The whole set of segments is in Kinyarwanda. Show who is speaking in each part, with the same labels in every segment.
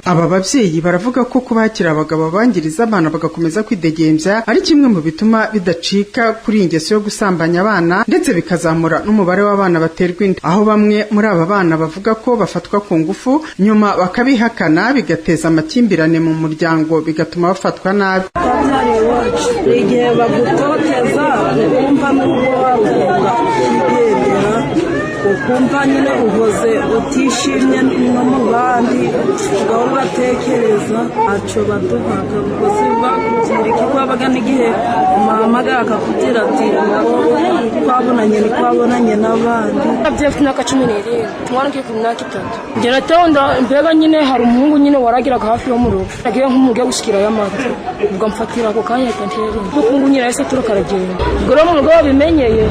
Speaker 1: aba babyeyi baravuga ko kubakira abagabo bangiriza abana bagakomeza kwidegembya ari kimwe mu bituma bidacika kuri ingeso yo gusambanya abana ndetse bikazamura n'umubare w'abana baterwa inda, aho bamwe muri aba bana bavuga ko bafatwa ku ngufu nyuma bakabihakana bigateza amakimbirane mu muryango bigatuma bafatwa nabi.
Speaker 2: Igihe bagutoteza ukumva n'ubwo wavuga ukumva nyine uhoze utishimye no mu bandi ugahora uratekereza aco baduhaga ubukozi bwakuzirika kwabaga n'igihe umahamagara akakubwira ati twabonanye n'abandi
Speaker 3: abyefite imyaka 17 mwana ugiye ku myaka 3 njye natonda mbega nyine hari umuhungu nyine waragiraga hafi yo mu rugo agiye nk'umuge gushikira y'amata ubwo mfatira ako kanya kantere ukungu nyine yase turukaragenda ubwo rero mu rugo bimenyeye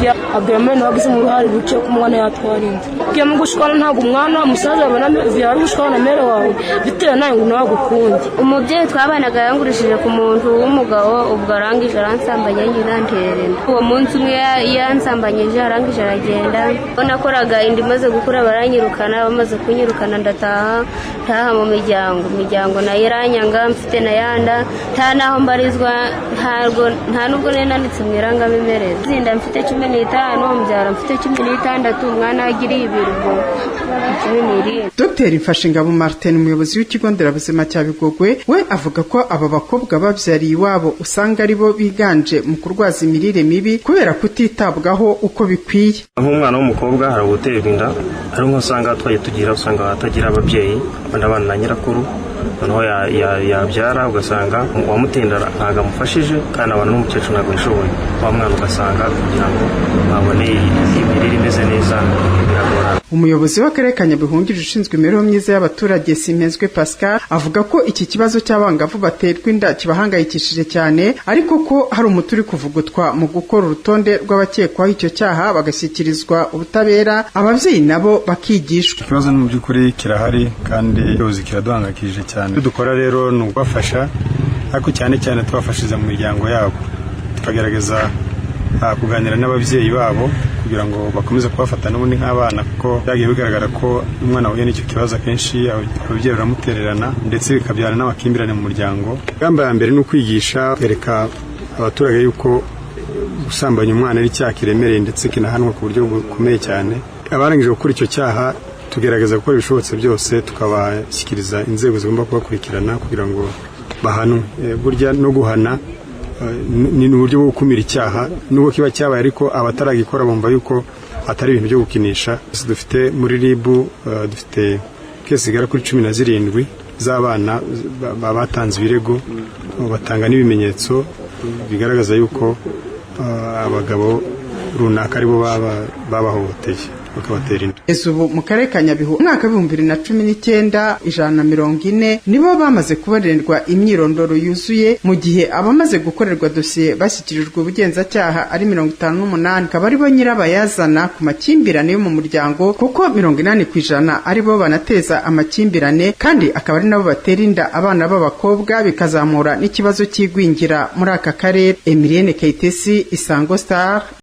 Speaker 3: vya abdomen wagize mu ruhari ruce ku mwana yatwarinze kiye mu gushikana ntago umwana umusaza abana vya rushikana mere wawe bitera nayo ngo nagukunde
Speaker 4: umubyeyi twabanaga yangurishije ku muntu w'umugabo ubwo arangije aransambanya nyina nterera uwo munsi umwe yansambanyije arangije aragenda nakoraga indi maze gukura baranyirukana bamaze kunyirukana ndataha mu miryango nayo iranyanga mfite nayanda nta naho mbarizwa nta nubwo nenanitse mu irangamimerere zinda mfite 15 mbyara mfite 16 umwana agiriye ibirugo.
Speaker 1: Dr. Mfashingabo Martin umuyobozi w'ikigo nderabuzima cya Bigogwe we avuga ko aba bakobwa babyariye iwabo usanga ari bo biganje mu kurwaza imirire mibi kubera kutitabwaho uko bikwiye.
Speaker 5: Nk'umwana w'umukobwa hari ubuterwa inda ari nko usanga twaye tugira usanga atagira ababyeyi abana na nyirakuru noneho yabyara ugasanga uwamutendara ntago amufashije kandi abantu n'umukecuru ntago bishoboye wa mwana ugasanga kugira ngo babone imirire imeze neza biragorana.
Speaker 1: Umuyobozi w'akarere ka Nyabihu ushinzwe imibereho myiza y'abaturage Simpenzwe Pascal avuga ko iki kibazo cy'abangavu baterwa inda kibahangayikishije cyane ariko ko hari umuti uri kuvugutwa mu gukora urutonde rw'abakekwaho icyo cyaha bagashyikirizwa ubutabera ababyeyi nabo bakigishwa.
Speaker 6: Ikibazo mu by'ukuri kirahari kandi ubuyobozi kiraduhangayikishije cyane. Dukora rero ni ubafasha ariko cyane tubafashiza mu miryango yabo tukagerageza kuganira n'ababyeyi babo kugira ngo bakomeze kubafata n'ubundi nk'abana kuko byagiye bigaragara ko umwana wahuye n'icyo kibazo akenshi ababyeyi baramutererana ndetse bikabyara n'amakimbirane mu muryango. Gamba ya mbere ni ukwigisha kwereka abaturage yuko gusambanya umwana ari icyaha kiremereye ndetse kinahanwa ku buryo bukomeye cyane. Abarangije gukora icyo cyaha tugerageza gukora ibishobotse byose tukabashyikiriza inzego zigomba kubakurikirana kugira ngo bahanwe. Burya no guhana ni uburyo bwo gukumira icyaha nubwo kiba cyabaye ariko abataragikora bumva yuko atari ibintu byo gukinisha. Dufite muri RIB dufite kesi zigera kuri 17 z'abana batanze ibirego batanga n'ibimenyetso bigaragaza yuko abagabo runaka aribo babahohoteye bakabatera inda.
Speaker 1: Ubu mu karere ka Nyabihu umwaka 2019 140 nibo bamaze kubarerwa imyirondoro yuzuye mu gihe abamaze gukorerwa dosiye bashyikirijwe ubugenzacyaha ari 58 kaba ari bo nyirabayazana ku makimbirane yo mu muryango kuko 80% ari bo banateza amakimbirane kandi akaba ari nabo batera inda abana b'abakobwa bikazamura n'ikibazo cy'igwingira muri aka karere. Emilienne Kayitesi, Isango Star.